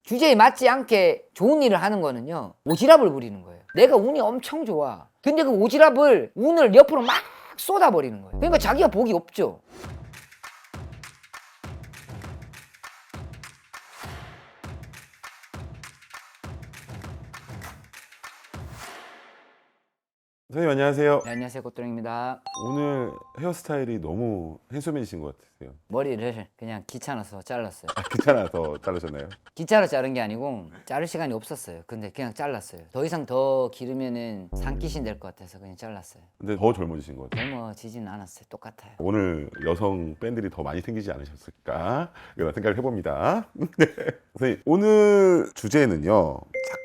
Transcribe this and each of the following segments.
주제에 맞지 않게 좋은 일을 하는 거는요, 오지랖을 부리는 거예요. 내가 운이 엄청 좋아. 근데 그 오지랖을 운을 옆으로 막 쏟아버리는 거예요. 그러니까 자기가 복이 없죠. 선생님 안녕하세요. 네, 안녕하세요, 꽃도령입니다. 오늘 헤어스타일이 너무 핸섬해지신 것 같으세요. 머리를 그냥 귀찮아서 잘랐어요. 귀찮아서 자르셨나요? 기차로 자른 게 아니고 자를 시간이 없었어요. 근데 그냥 잘랐어요. 더 이상 더 기르면은 산기신 될 것 같아서 그냥 잘랐어요. 근데 더 젊어지신 것 같아요. 젊어지진 않았어요. 똑같아요. 오늘 여성 팬들이 더 많이 생기지 않으셨을까 이런 생각을 해봅니다. 네. 선생님 오늘 주제는요,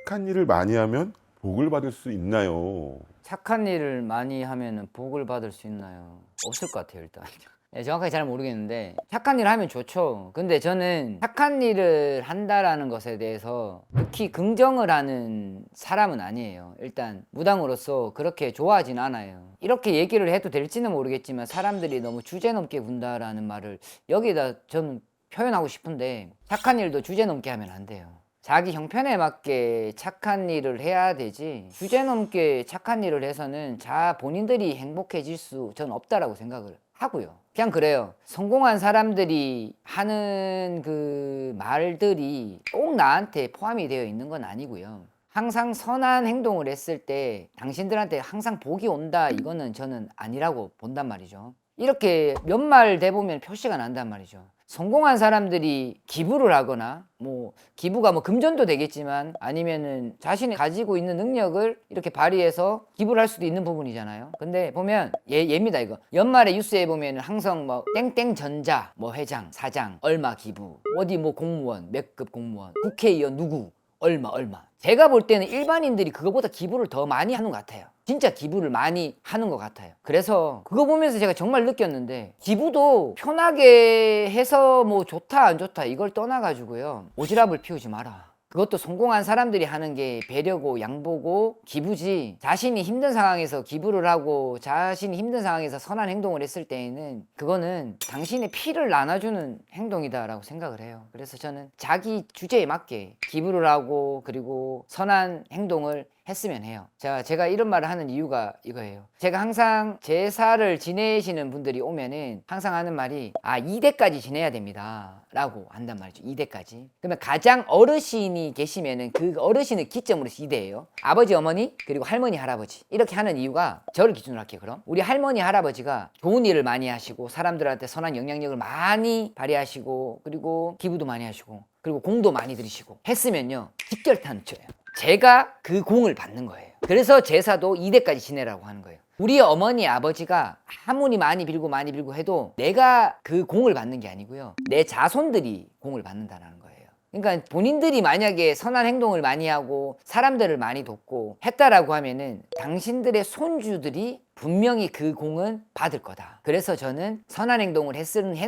착한 일을 많이 하면 복을 받을 수 있나요? 착한 일을 많이 하면 복을 받을 수 있나요? 없을 것 같아요, 일단. 네, 정확하게 잘 모르겠는데 착한 일을 하면 좋죠. 근데 저는 착한 일을 한다라는 것에 대해서 극히 긍정을 하는 사람은 아니에요. 일단 무당으로서 그렇게 좋아하진 않아요. 이렇게 얘기를 해도 될지는 모르겠지만 사람들이 너무 주제넘게 군다라는 말을 여기다 저는 표현하고 싶은데, 착한 일도 주제넘게 하면 안 돼요. 자기 형편에 맞게 착한 일을 해야 되지, 주제넘게 착한 일을 해서는 본인들이 행복해질 수 저는 없다라고 생각을 하고요. 그냥 그래요. 성공한 사람들이 하는 그 말들이 꼭 나한테 포함이 되어 있는 건 아니고요. 항상 선한 행동을 했을 때 당신들한테 항상 복이 온다, 이거는 저는 아니라고 본단 말이죠. 이렇게 몇 말 대보면 표시가 난단 말이죠. 성공한 사람들이 기부를 하거나, 기부가 금전도 되겠지만, 아니면은 자신이 가지고 있는 능력을 이렇게 발휘해서 기부를 할 수도 있는 부분이잖아요. 근데 보면 얘입니다, 이거. 연말에 뉴스에 보면 항상 땡땡 전자 회장, 사장 얼마 기부, 어디 공무원 몇 급 공무원, 국회의원 누구 얼마. 제가 볼 때는 일반인들이 그거보다 기부를 더 많이 하는 것 같아요. 진짜 기부를 많이 하는 것 같아요. 그래서 그거 보면서 제가 정말 느꼈는데, 기부도 편하게 해서 좋다 안 좋다 이걸 떠나가지고요, 오지랖을 피우지 마라. 그것도 성공한 사람들이 하는 게 배려고 양보고 기부지, 자신이 힘든 상황에서 기부를 하고 자신이 힘든 상황에서 선한 행동을 했을 때에는 그거는 당신의 피를 나눠주는 행동이다라고 생각을 해요. 그래서 저는 자기 주제에 맞게 기부를 하고 그리고 선한 행동을 했으면 해요. 제가 이런 말을 하는 이유가 이거예요. 제가 항상 제사를 지내시는 분들이 오면은 항상 하는 말이 2대까지 지내야 됩니다 라고 한단 말이죠. 2대까지. 그러면 가장 어르신이 계시면은 그 어르신을 기점으로 2대예요. 아버지, 어머니, 그리고 할머니, 할아버지. 이렇게 하는 이유가, 저를 기준으로 할게요. 그럼 우리 할머니, 할아버지가 좋은 일을 많이 하시고 사람들한테 선한 영향력을 많이 발휘하시고 그리고 기부도 많이 하시고 그리고 공도 많이 들이시고 했으면요, 직결탄 쳐요. 제가 그 공을 받는 거예요. 그래서 제사도 2대까지 지내라고 하는 거예요. 우리 어머니, 아버지가 아무리 많이 빌고 해도 내가 그 공을 받는 게 아니고요, 내 자손들이 공을 받는다는 거예요. 그러니까 본인들이 만약에 선한 행동을 많이 하고 사람들을 많이 돕고 했다라고 하면은 당신들의 손주들이 분명히 그 공은 받을 거다. 그래서 저는 선한 행동을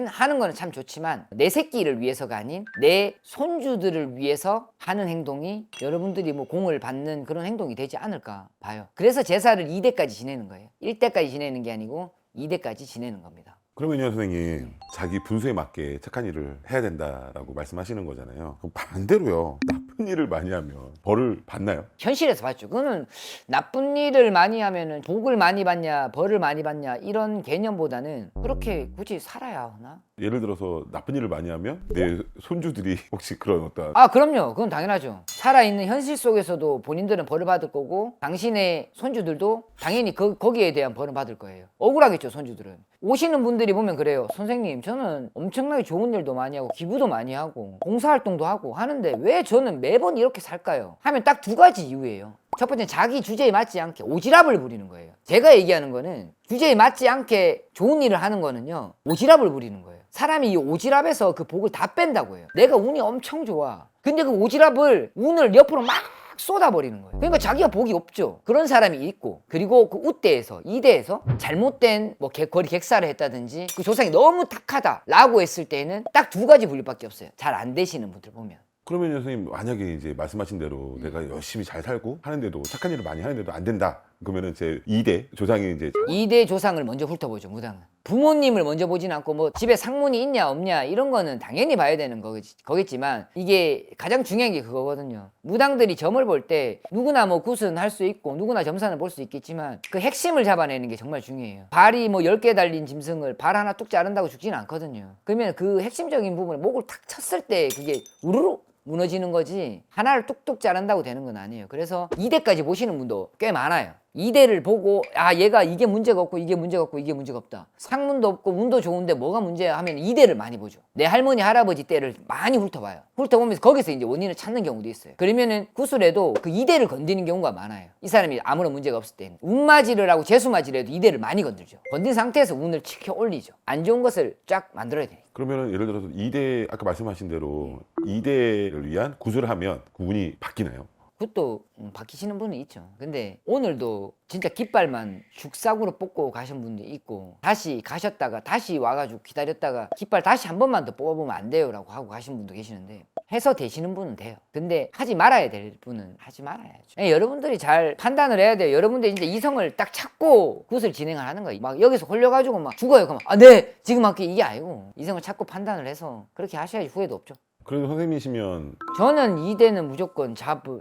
하는 거는 참 좋지만 내 새끼를 위해서가 아닌 내 손주들을 위해서 하는 행동이 여러분들이 공을 받는 그런 행동이 되지 않을까 봐요. 그래서 제사를 2대까지 지내는 거예요. 1대까지 지내는 게 아니고 2대까지 지내는 겁니다. 그러면요 선생님, 자기 분수에 맞게 착한 일을 해야 된다라고 말씀하시는 거잖아요. 그럼 반대로요, 나쁜 일을 많이 하면 벌을 받나요? 현실에서 봤죠. 그거는 나쁜 일을 많이 하면은 복을 많이 받냐 벌을 많이 받냐 이런 개념보다는 그렇게 굳이 살아야 하나? 예를 들어서 나쁜 일을 많이 하면 내 손주들이 혹시 그런 어떤 그럼요. 그건 당연하죠. 살아있는 현실 속에서도 본인들은 벌을 받을 거고 당신의 손주들도 당연히 거기에 대한 벌을 받을 거예요. 억울하겠죠, 손주들은. 오시는 분들이 보면 그래요. 선생님, 저는 엄청나게 좋은 일도 많이 하고 기부도 많이 하고 봉사활동도 하고 하는데 왜 저는 매번 이렇게 살까요? 하면 딱 2가지 이유예요. 첫 번째는 자기 주제에 맞지 않게 오지랖을 부리는 거예요. 제가 얘기하는 거는 주제에 맞지 않게 좋은 일을 하는 거는요, 오지랖을 부리는 거예요. 사람이 이 오지랖에서 그 복을 다 뺀다고 해요. 내가 운이 엄청 좋아. 근데 그 오지랖을 운을 옆으로 막 쏟아버리는 거예요. 그러니까 자기가 복이 없죠. 그런 사람이 있고, 그리고 그 우대에서 2대에서 잘못된 거리 객사를 했다든지 그 조상이 너무 탁하다 라고 했을 때는 딱 2가지 분류밖에 없어요. 잘 안 되시는 분들 보면. 그러면 선생님, 만약에 이제 말씀하신 대로 내가 열심히 잘 살고 하는데도 착한 일을 많이 하는데도 안 된다 그러면은 제 2대 조상이 이제 2대 조상을 먼저 훑어보죠. 무당은 부모님을 먼저 보진 않고 뭐 집에 상문이 있냐 없냐 이런 거는 당연히 봐야 되는 거겠지만 이게 가장 중요한 게 그거거든요. 무당들이 점을 볼 때 누구나 뭐 굿은 할 수 있고 누구나 점산을 볼 수 있겠지만 그 핵심을 잡아내는 게 정말 중요해요. 발이 뭐 10개 달린 짐승을 발 하나 뚝 자른다고 죽지는 않거든요. 그러면 그 핵심적인 부분을 목을 탁 쳤을 때 그게 우르르 무너지는 거지 하나를 뚝뚝 자른다고 되는 건 아니에요. 그래서 2대까지 보시는 분도 꽤 많아요. 2대를 보고 아 얘가 이게 문제가 없고 이게 문제가 없고 이게 문제가 없다. 상문도 없고 운도 좋은데 뭐가 문제야 하면 2대를 많이 보죠. 내 할머니 할아버지 때를 많이 훑어봐요. 훑어보면서 거기서 이제 원인을 찾는 경우도 있어요. 그러면은 구술에도 그 2대를 건드리는 경우가 많아요. 이 사람이 아무런 문제가 없을 때는 운마지를 하고 재수마지를 해도 2대를 많이 건들죠. 건든 상태에서 운을 치켜 올리죠. 안 좋은 것을 쫙 만들어야 돼요. 그러면은 예를 들어서 2대 아까 말씀하신 대로 2대를 위한 구슬을 하면 구분이 바뀌나요? 그것도 바뀌시는 분은 있죠. 근데 오늘도 진짜 깃발만 죽사구로 뽑고 가신 분도 있고 다시 가셨다가 다시 와가지고 기다렸다가 깃발 다시 한 번만 더 뽑아보면 안 돼요 라고 하고 가신 분도 계시는데 해서 되시는 분은 돼요. 근데 하지 말아야 될 분은 하지 말아야죠. 여러분들이 잘 판단을 해야 돼요. 여러분들이 이제 이성을 딱 찾고 그것을 진행을 하는 거예요. 막 여기서 홀려가지고 막 죽어요. 그러면 아, 네 지금 할게 이게 아니고 이성을 찾고 판단을 해서 그렇게 하셔야지 후회도 없죠. 그래도 선생님이시면 저는 2대는 무조건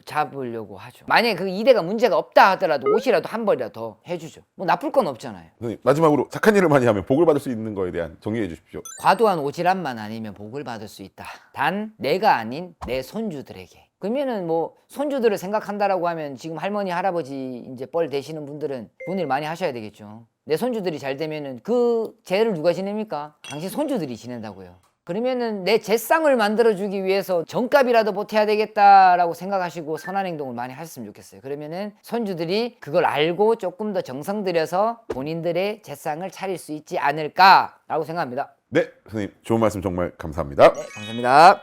잡으려고 하죠. 만약에 그 2대가 문제가 없다 하더라도 옷이라도 한 벌이라도 더 해주죠. 뭐 나쁠 건 없잖아요. 선생님 마지막으로 착한 일을 많이 하면 복을 받을 수 있는 거에 대한 정리해 주십시오. 과도한 오지랖만 아니면 복을 받을 수 있다. 단 내가 아닌 내 손주들에게. 그러면은 뭐 손주들을 생각한다라고 하면 지금 할머니 할아버지 이제 뻘 되시는 분들은 좋은 일 많이 하셔야 되겠죠. 내 손주들이 잘 되면은 그 죄를 누가 지냅니까? 당신 손주들이 지낸다고요. 그러면은 내 재쌍을 만들어주기 위해서 정값이라도 보태야 되겠다라고 생각하시고 선한 행동을 많이 하셨으면 좋겠어요. 그러면은 손주들이 그걸 알고 조금 더 정성 들여서 본인들의 재쌍을 차릴 수 있지 않을까라고 생각합니다. 네, 선생님 좋은 말씀 정말 감사합니다. 네, 감사합니다.